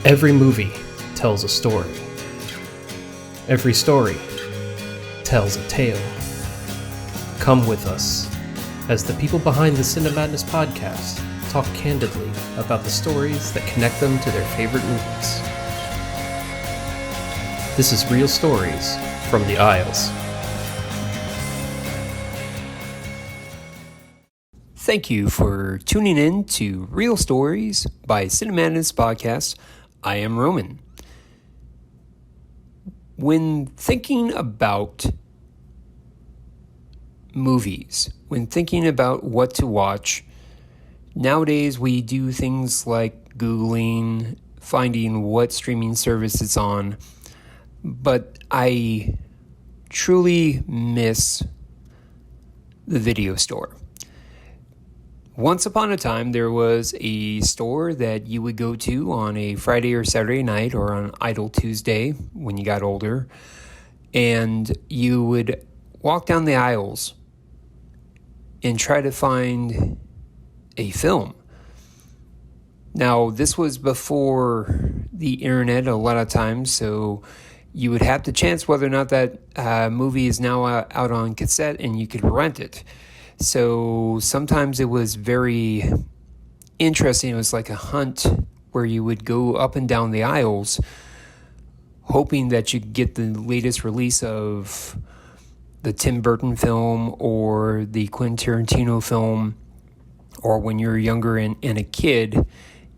Every movie tells a story. Every story tells a tale. Come with us as the people behind the Cinemadness podcast talk candidly about the stories that connect them to their favorite movies. This is Real Stories from the Aisles. Thank you for tuning in to Real Stories by Cinemadness podcast. I am Roman. When thinking about movies, when thinking about what to watch, nowadays we do things like Googling, finding what streaming service it's on, but I truly miss the video store. Once upon a time, there was a store that you would go to on a Friday or Saturday night or on Idle Tuesday when you got older, and you would walk down the aisles and try to find a film. Now, this was before the internet a lot of times, so you would have to chance whether or not that movie is now out on cassette and you could rent it. So sometimes it was very interesting. It was like a hunt where you would go up and down the aisles hoping that you could get the latest release of the Tim Burton film or the Quentin Tarantino film, or when you're younger and a kid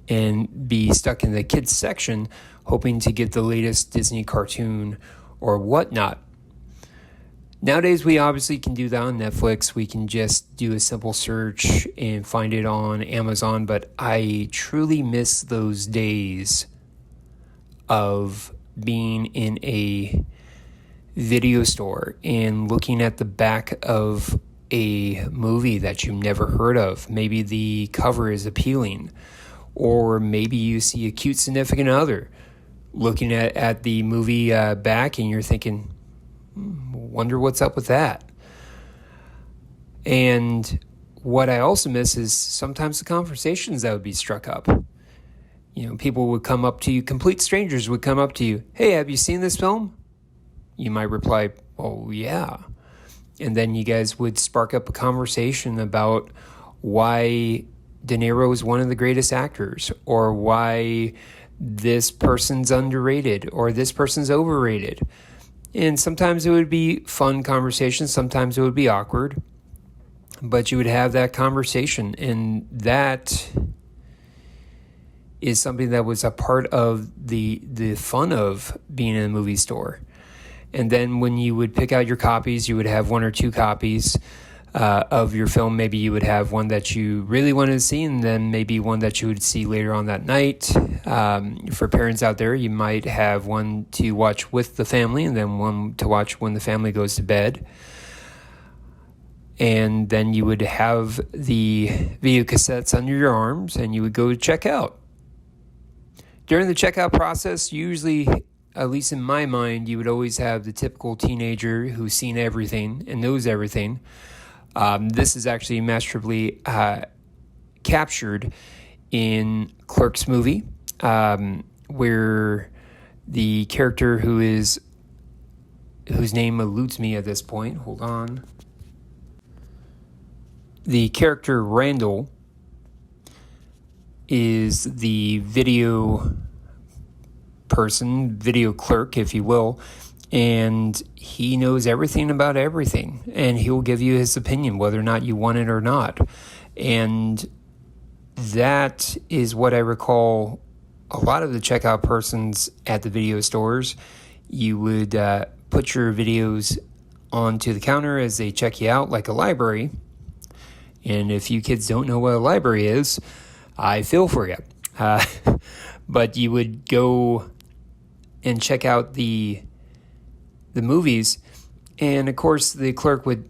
and be stuck in the kids section hoping to get the latest Disney cartoon or whatnot. Nowadays, we obviously can do that on Netflix. We can just do a simple search and find it on Amazon, but I truly miss those days of being in a video store and looking at the back of a movie that you've never heard of. Maybe the cover is appealing, or maybe you see a cute significant other looking at the movie back and you're thinking, wonder what's up with that. And what I also miss is sometimes the conversations that would be struck up. You know, people would come up to you, complete strangers would come up to you. Hey, have you seen this film? You might reply, oh, yeah. And then you guys would spark up a conversation about why De Niro is one of the greatest actors, or why this person's underrated, or this person's overrated. And sometimes it would be fun conversations, sometimes it would be awkward, but you would have that conversation, and that is something that was a part of the fun of being in a movie store. And then when you would pick out your copies, you would have one or two copies of your film. Maybe you would have one that you really wanted to see, and then maybe one that you would see later on that night. For parents out there, you might have one to watch with the family, and then one to watch when the family goes to bed. And then you would have the video cassettes under your arms, and you would go to check out. During the checkout process, usually, at least in my mind, you would always have the typical teenager who's seen everything and knows everything. This is actually masterfully captured in Clerks movie, where the character whose name eludes me at this point, hold on. The character Randall is the video person, video clerk, if you will, and he knows everything about everything, and he'll give you his opinion whether or not you want it or not. And that is what I recall a lot of the checkout persons at the video stores. You would put your videos onto the counter as they check you out, like a library. And if you kids don't know what a library is, I feel for you. But you would go and check out the movies, and of course the clerk would,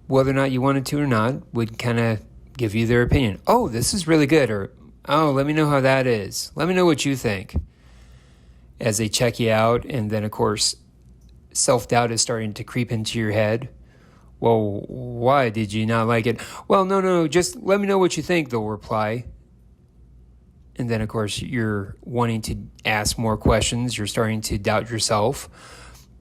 whether or not you wanted to or not, would kind of give you their opinion. Oh, this is really good, or oh, let me know how that is. Let me know what you think. As they check you out, and then of course self-doubt is starting to creep into your head. Well, why did you not like it? Well, no, just let me know what you think, they'll reply. And then, of course, you're wanting to ask more questions. You're starting to doubt yourself.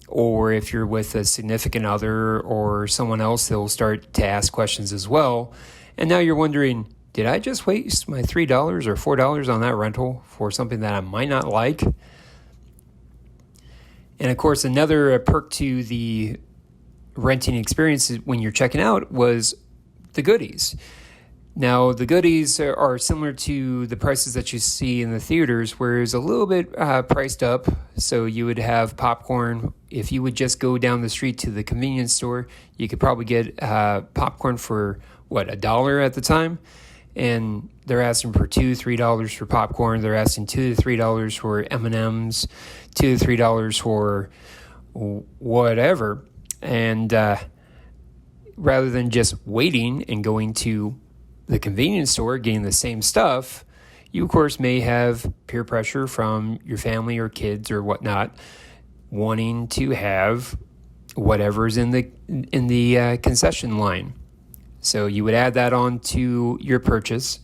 Or if you're with a significant other or someone else, they'll start to ask questions as well. And now you're wondering, did I just waste my $3 or $4 on that rental for something that I might not like? And of course, another perk to the renting experience when you're checking out was the goodies. Now, the goodies are similar to the prices that you see in the theaters, whereas a little bit priced up. So you would have popcorn. If you would just go down the street to the convenience store, you could probably get popcorn for, $1 at the time? And they're asking for $2-3 for popcorn. They're asking $2-3 for M&Ms, $2-3 for whatever. And rather than just waiting and going to the convenience store, getting the same stuff, you of course may have peer pressure from your family or kids or whatnot, wanting to have whatever's in the concession line. So you would add that on to your purchase,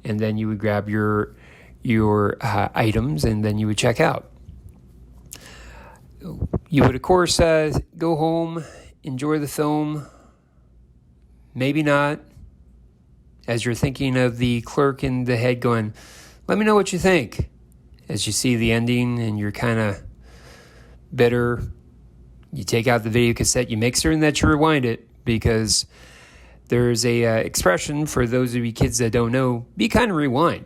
and then you would grab your items, and then you would check out. You would of course go home, enjoy the film, maybe not, as you're thinking of the clerk in the head going, let me know what you think. As you see the ending and you're kind of bitter, you take out the video cassette, you make certain that you rewind it, because there's a expression for those of you kids that don't know, be kind of rewind.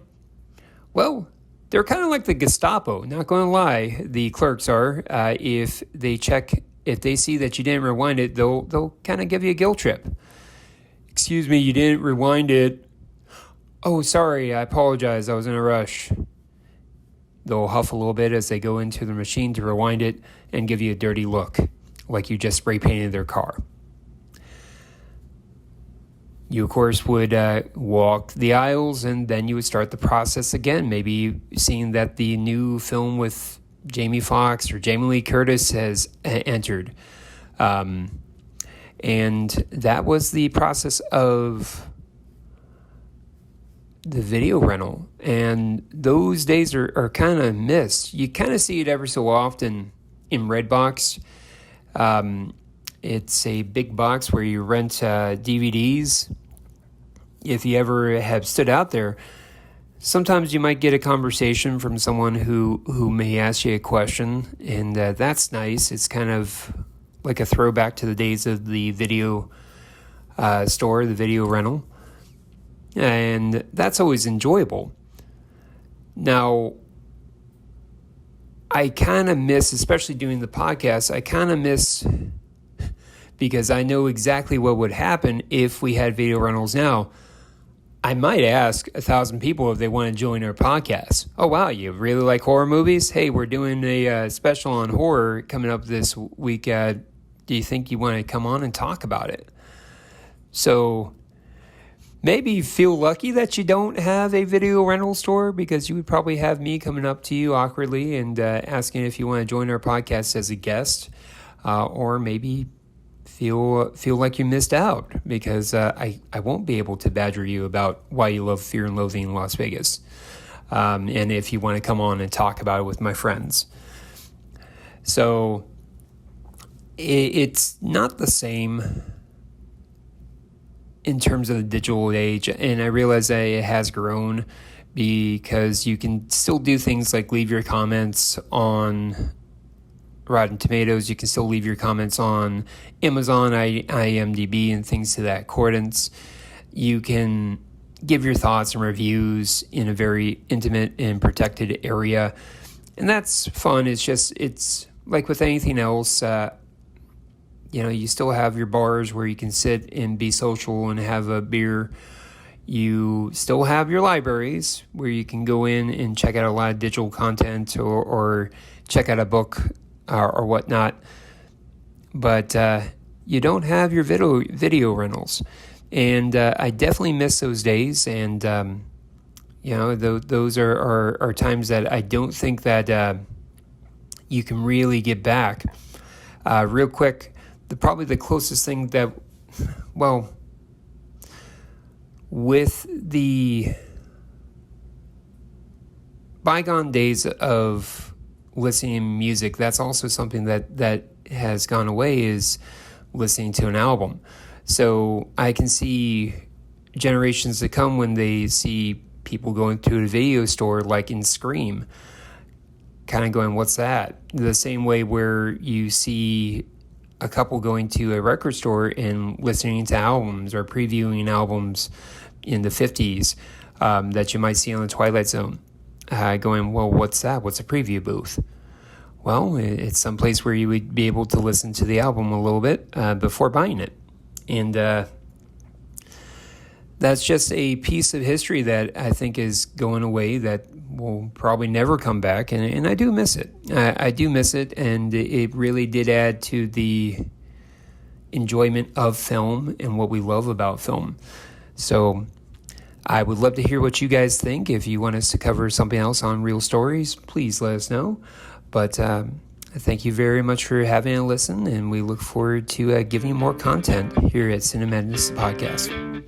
Well, they're kind of like the Gestapo, not going to lie, the clerks are. If they see that you didn't rewind it, they'll kind of give you a guilt trip. Excuse me, you didn't rewind it. Oh, sorry, I apologize, I was in a rush. They'll huff a little bit as they go into the machine to rewind it and give you a dirty look, like you just spray painted their car. You, of course, would walk the aisles, and then you would start the process again, maybe seeing that the new film with Jamie Foxx or Jamie Lee Curtis has entered. And that was the process of the video rental. And those days are kind of missed. You kind of see it every so often in Redbox. It's a big box where you rent DVDs. If you ever have stood out there, sometimes you might get a conversation from someone who may ask you a question, and that's nice. It's kind of like a throwback to the days of the video store, the video rental. And that's always enjoyable. Now, I kind of miss, especially doing the podcast, because I know exactly what would happen if we had video rentals now. I might ask 1,000 people if they want to join our podcast. Oh, wow, you really like horror movies? Hey, we're doing a special on horror coming up this week. Do you think you want to come on and talk about it? So maybe you feel lucky that you don't have a video rental store, because you would probably have me coming up to you awkwardly and asking if you want to join our podcast as a guest, or maybe feel like you missed out because I won't be able to badger you about why you love Fear and Loathing in Las Vegas, and if you want to come on and talk about it with my friends. So it's not the same in terms of the digital age, and I realize that it has grown because you can still do things like leave your comments on Rotten Tomatoes. You can still leave your comments on Amazon, IMDb, and things to that accordance. You can give your thoughts and reviews in a very intimate and protected area, and that's fun. It's like with anything else. You still have your bars where you can sit and be social and have a beer. You still have your libraries where you can go in and check out a lot of digital content or check out a book or whatnot. But you don't have your video rentals. And I definitely miss those days. And, those are times that I don't think that you can really get back. Real quick, probably the closest thing that, with the bygone days of listening to music, that's also something that has gone away, is listening to an album. So I can see generations to come when they see people going to a video store like in Scream, kind of going, what's that? The same way where you see a couple going to a record store and listening to albums or previewing albums in the 50s that you might see on the Twilight Zone, going, well, what's that? What's a preview booth? Well, it's someplace where you would be able to listen to the album a little bit before buying it. And that's just a piece of history that I think is going away, that will probably never come back. And I do miss it. I do miss it. And it really did add to the enjoyment of film and what we love about film. So I would love to hear what you guys think. If you want us to cover something else on Real Stories, please let us know. But thank you very much for having a listen, and we look forward to giving you more content here at Cinemadness podcast.